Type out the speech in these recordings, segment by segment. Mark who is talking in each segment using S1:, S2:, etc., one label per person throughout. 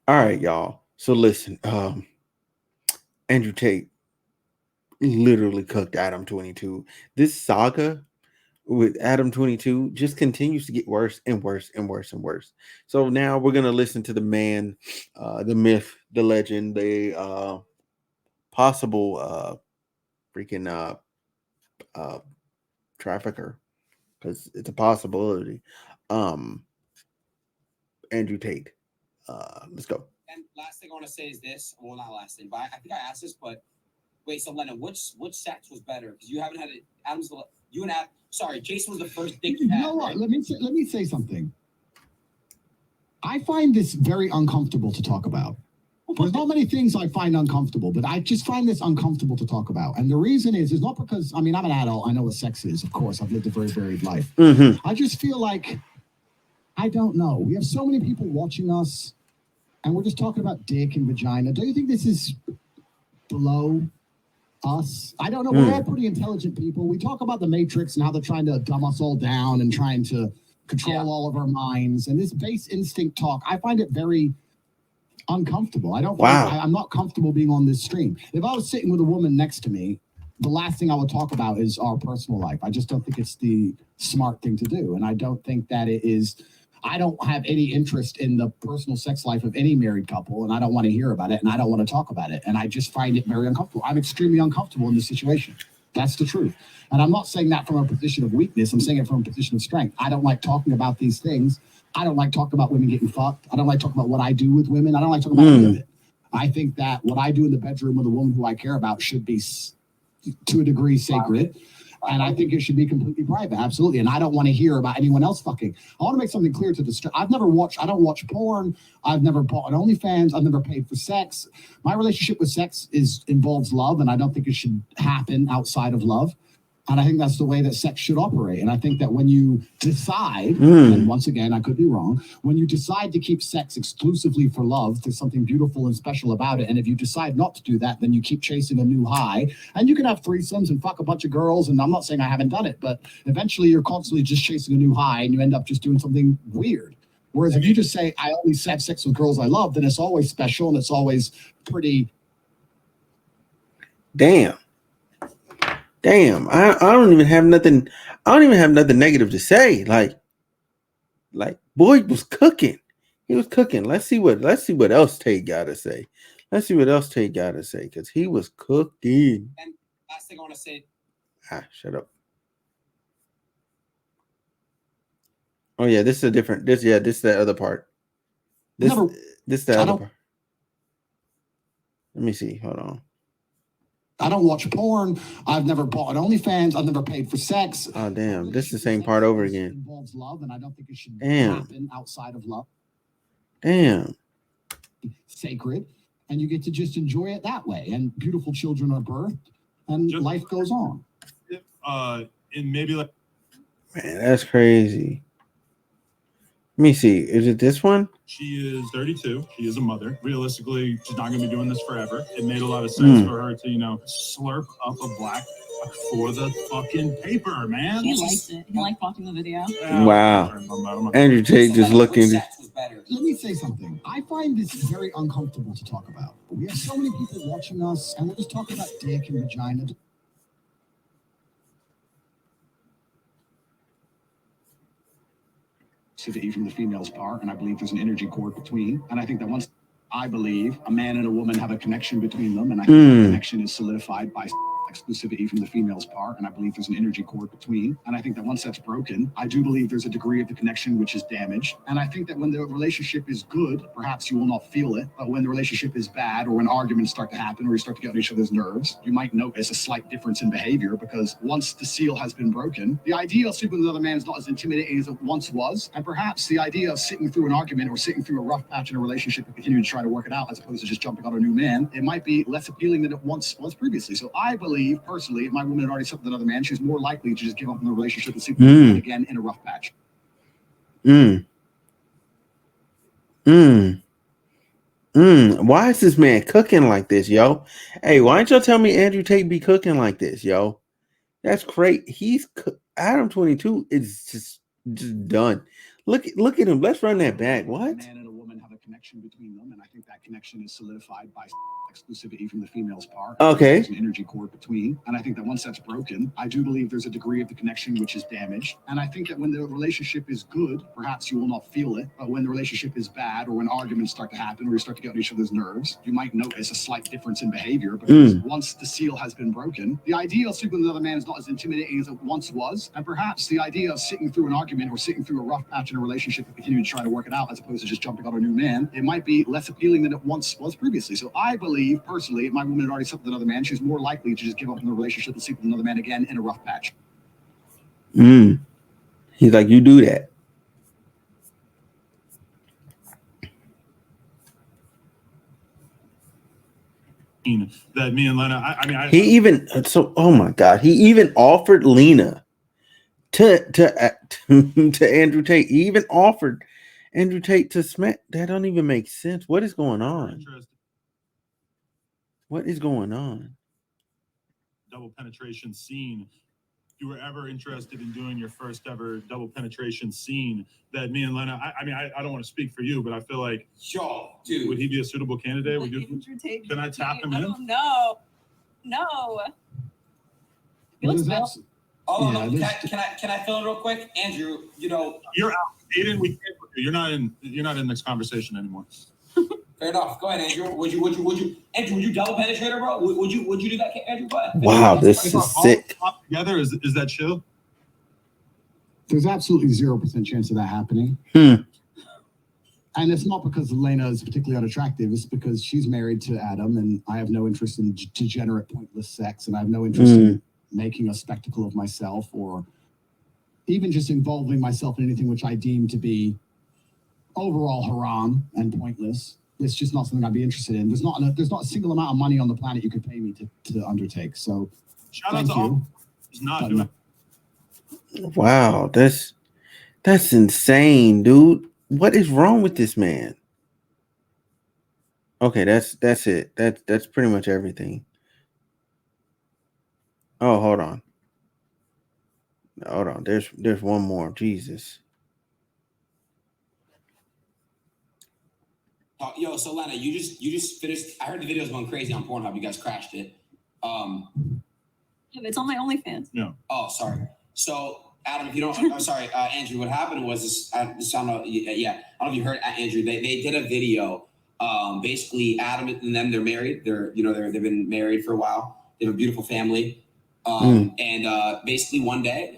S1: All right, y'all. So listen, Andrew Tate literally cooked Adam 22. This saga with Adam 22 just continues to get worse and worse and worse and worse. So now we're gonna listen to the man, the myth, the legend, the possible freaking uh trafficker, because it's a possibility. Um Andrew Tate. Let's go.
S2: And last thing I want to say is this. Well, not last thing, but I think I asked this. But wait, so Lena, which sex was better? Because you haven't had it. Adam's you and Adam. Sorry, Jason was the first dick you
S3: You
S2: had.
S3: know what?
S2: Right?
S3: Let me say something. I find this very uncomfortable to talk about. There's not many things I find uncomfortable, but I just find this uncomfortable to talk about. And the reason is not because, I mean, I'm an adult. I know what sex is. Of course, I've lived a very varied life.
S1: Mm-hmm.
S3: I just feel like, I don't know. We have so many people watching us, and we're just talking about dick and vagina. Don't you think this is below us? I don't know. We're all pretty intelligent people. We talk about the Matrix and how they're trying to dumb us all down and trying to control all of our minds. And this base instinct talk, I find it very uncomfortable. I don't.
S1: Wow.
S3: I'm not comfortable being on this stream. If I was sitting with a woman next to me, the last thing I would talk about is our personal life. I just don't think it's the smart thing to do, and I don't think that it is. I don't have any interest in the personal sex life of any married couple, and I don't want to hear about it, and I don't want to talk about it, and I just find it very uncomfortable. I'm extremely uncomfortable in this situation. That's the truth. And I'm not saying that from a position of weakness. I'm saying it from a position of strength. I don't like talking about these things. I don't like talking about women getting fucked. I don't like talking about what I do with women. I don't like talking about any of it. I think that what I do in the bedroom with a woman who I care about should be, to a degree, sacred. And I think it should be completely private, absolutely. And I don't want to hear about anyone else fucking. I want to make something clear to the. I don't watch porn. I've never bought an OnlyFans. I've never paid for sex. My relationship with sex involves love, and I don't think it should happen outside of love. And I think that's the way that sex should operate. And I think that when you decide, and once again, I could be wrong, when you decide to keep sex exclusively for love, there's something beautiful and special about it. And if you decide not to do that, then you keep chasing a new high. And you can have threesomes and fuck a bunch of girls. And I'm not saying I haven't done it, but eventually you're constantly just chasing a new high and you end up just doing something weird. Whereas if you just say, I only have sex with girls I love, then it's always special and it's always pretty.
S1: Damn. I don't even have nothing. I don't even have nothing negative to say. Like boy was cooking. He was cooking. Let's see what else Tate got to say. Let's see what else Tate got to say, because he was cooking.
S2: And last thing I want to say.
S1: Shut up. Oh yeah, this is a different. This is the other part. This the other part. Let me see. Hold on.
S3: I don't watch porn. I've never bought an OnlyFans. I've never paid for sex.
S1: Oh damn! This is the same part over again.
S3: It involves love, and I don't think it should happen outside of love.
S1: Damn.
S3: Sacred, and you get to just enjoy it that way. And beautiful children are birthed, and life goes on.
S4: And maybe like.
S1: Man, that's crazy. Let me see. Is it this one?
S4: She is 32. She is a mother. Realistically, she's not going to be doing this forever. It made a lot of sense for her to, slurp up a black for the fucking paper, man.
S5: He liked it. He liked watching the video.
S1: Wow. Andrew Tate just looking.
S3: Let me say something. I find this very uncomfortable to talk about. We have so many people watching us, and we're just talking about dick and vagina. From the female's part, and I believe there's an energy cord between. And I think that once I believe a man and a woman have a connection between them, and I think the connection is solidified by exclusivity from the female's part, and I believe there's an energy cord between. And I think that once that's broken, I do believe there's a degree of the connection which is damaged. And I think that when the relationship is good, perhaps you will not feel it, but when the relationship is bad, or when arguments start to happen, or you start to get on each other's nerves, you might notice a slight difference in behavior, because once the seal has been broken, the idea of sleeping with another man is not as intimidating as it once was. And perhaps the idea of sitting through an argument or sitting through a rough patch in a relationship and continuing to try to work it out, as opposed to just jumping on a new man, it might be less appealing than it once was previously. So I believe, personally, if my woman had already slept with another man, she's more likely to just give up on the relationship and sleep with him again in a rough patch.
S1: Why is this man cooking like this, yo? Hey, why don't y'all tell me Andrew Tate be cooking like this, yo? That's great. Adam22 is just done. Look at him. Let's run that back. What?
S3: Man and a woman have a connection connection between them, and I think that connection is solidified by exclusivity from the female's part.
S1: Okay.
S3: There's an energy cord between, and I think that once that's broken, I do believe there's a degree of the connection which is damaged. And I think that when the relationship is good, perhaps you will not feel it, but when the relationship is bad, or when arguments start to happen, or you start to get on each other's nerves, you might notice a slight difference in behavior. Because once the seal has been broken, the idea of sleeping with another man is not as intimidating as it once was, and perhaps the idea of sitting through an argument or sitting through a rough patch in a relationship and continuing to try to work it out, as opposed to just jumping on a new man, it might be less appealing than it once was previously. So I believe, personally, if my woman had already slept with another man, she's more likely to just give up on the relationship and sleep with another man again in a rough patch.
S1: He's like, you do that.
S4: That me and Lena,
S1: he even oh my god, he even offered Lena to Andrew Tate. He even offered Andrew Tate to smack. That don't even make sense. What is going on? What is going on?
S4: Double penetration scene. If you were ever interested in doing your first ever double penetration scene, that me and Lena, I don't want to speak for you, but I feel like,
S2: Yo, dude,
S4: would he be a suitable candidate? Would you?
S5: Andrew Tate,
S4: Can I tap him
S5: I
S4: in?
S5: don't know. No. He looks built.
S2: Oh, no, can I fill in real quick, Andrew? You know,
S4: You're out, Adin. We can't. You're not in this conversation anymore.
S2: fair enough. Go ahead, Andrew. Would you, Andrew? Would you double penetrate her, bro? Would you do that, Andrew? Go ahead.
S1: Wow, this is sick.
S4: Together, is that chill?
S3: There's absolutely 0% chance of that happening. And it's not because Lena is particularly unattractive. It's because she's married to Adam, and I have no interest in degenerate, pointless sex, and I have no interest in making a spectacle of myself, or even just involving myself in anything which I deem to be overall haram and pointless. It's just not something I'd be interested in. There's not a single amount of money on the planet you could pay me to undertake. So
S4: shout out to all. He's not doing.
S1: Wow, that's insane, dude. What is wrong with this man? Okay, that's it. That's pretty much everything. Oh, hold on. There's one more. Jesus.
S2: Yo, so Lena, you just finished. I heard the video's going crazy on Pornhub. You guys crashed it.
S5: It's on my OnlyFans.
S4: No.
S2: Oh, sorry. So Adam, if you don't, I'm sorry, Andrew. What happened was this. I don't know. Yeah, I don't know if you heard Andrew. They did a video. Basically, Adam and them, they're married. They've been married for a while. They have a beautiful family. And basically one day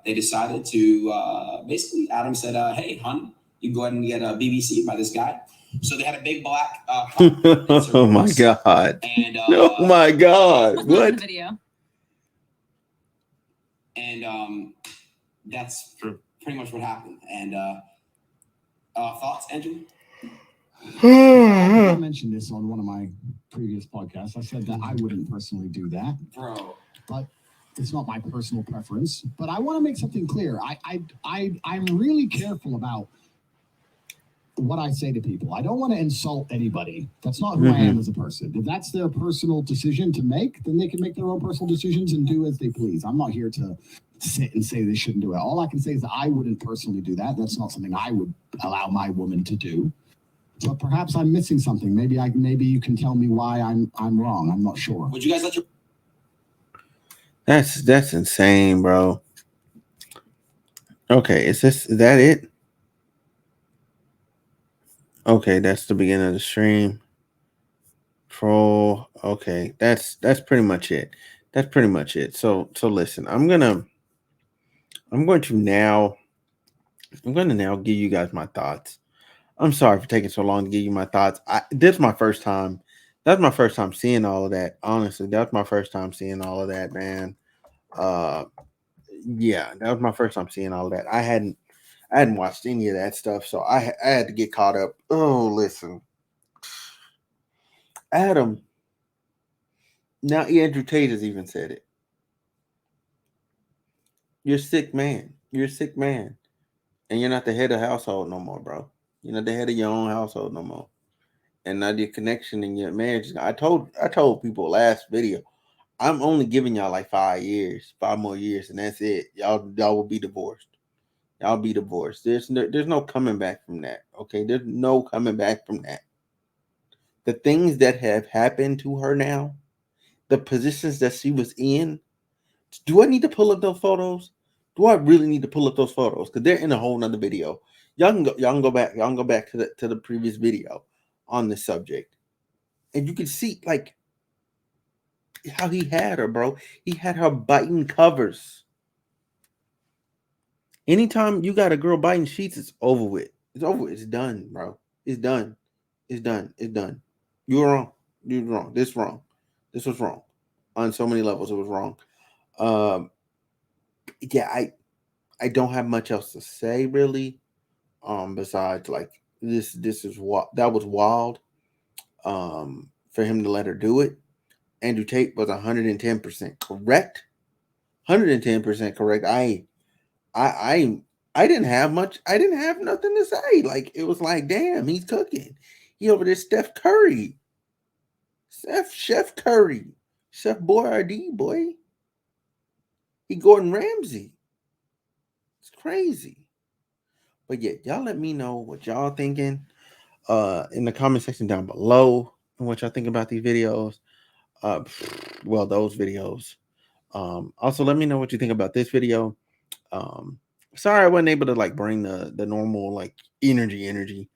S2: they decided to basically Adam said, "Hey, hon, you go ahead and get a BBC by this guy." So they had a big black.
S1: Oh my god!
S2: And
S1: oh my god! What?
S5: Video.
S2: And that's pretty much what happened. And thoughts, Andrew?
S3: I mentioned this on one of my previous podcasts. I said that I wouldn't personally do that,
S2: bro.
S3: But it's not my personal preference. But I want to make something clear. I'm really careful about what I say to people. I don't want to insult anybody. That's not who I am as a person. If that's their personal decision to make, then they can make their own personal decisions and do as they please. I'm not here to sit and say they shouldn't do it. All I can say is that I wouldn't personally do that. That's not something I would allow my woman to do. But perhaps I'm missing something. Maybe you can tell me why I'm wrong. I'm not sure.
S2: Would you guys let your
S1: That's insane, bro. Okay, is that it? Okay, that's the beginning of the stream. Troll. Okay, that's pretty much it. That's pretty much it. So listen, I'm going to now give you guys my thoughts. I'm sorry for taking so long to give you my thoughts. This is my first time. That's my first time seeing all of that. Honestly, that's my first time seeing all of that, man. Yeah, that was my first time seeing all of that. I hadn't watched any of that stuff, so I had to get caught up. Oh, listen, Adam. Now Andrew Tate has even said it. You're a sick man. You're a sick man, and you're not the head of the household no more, bro. You're not the head of your own household no more, and now your connection in your marriage. I told people last video, I'm only giving y'all like 5 more years, and that's it. Y'all will be divorced. Y'all be divorced. There's no coming back from that. Okay, there's no coming back from that. The things that have happened to her now, the positions that she was in. Do I need to pull up those photos? Do I really need to pull up those photos? Because they're in a whole nother video. Y'all can go back. Y'all can go back to the previous video on this subject, and you can see like how he had her, bro. He had her biting covers. Anytime you got a girl biting sheets, it's over with. It's over with. It's done, bro. It's done. It's done. It's done. You were wrong. You were wrong. This wrong. This was wrong. On so many levels, it was wrong. Yeah, I don't have much else to say really. Besides like this is what that was wild. For him to let her do it. Andrew Tate was 110% correct. 110% correct. I didn't have much. I didn't have nothing to say. Like it was like, damn, he's cooking. He over there, Steph Curry, Chef Curry, Chef Boyardee, boy. He Gordon Ramsay. It's crazy. But yeah, y'all let me know what y'all thinking in the comment section down below and what y'all think about these videos. Well, those videos. Also let me know what you think about this video. Sorry I wasn't able to like bring the normal like energy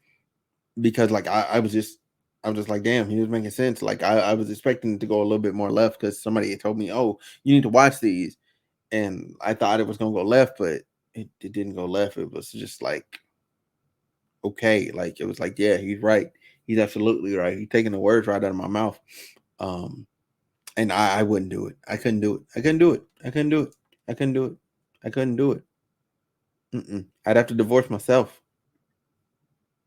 S1: because like I was just like, damn, he was making sense. Like I was expecting it to go a little bit more left because somebody had told me, oh, you need to watch these, and I thought it was gonna go left, but it didn't go left. It was just like, okay, like it was like, yeah, he's right. He's absolutely right. He's taking the words right out of my mouth. And I wouldn't do it. I couldn't do it. I couldn't do it. I couldn't do it. I couldn't do it. I couldn't do it. I'd have to divorce myself.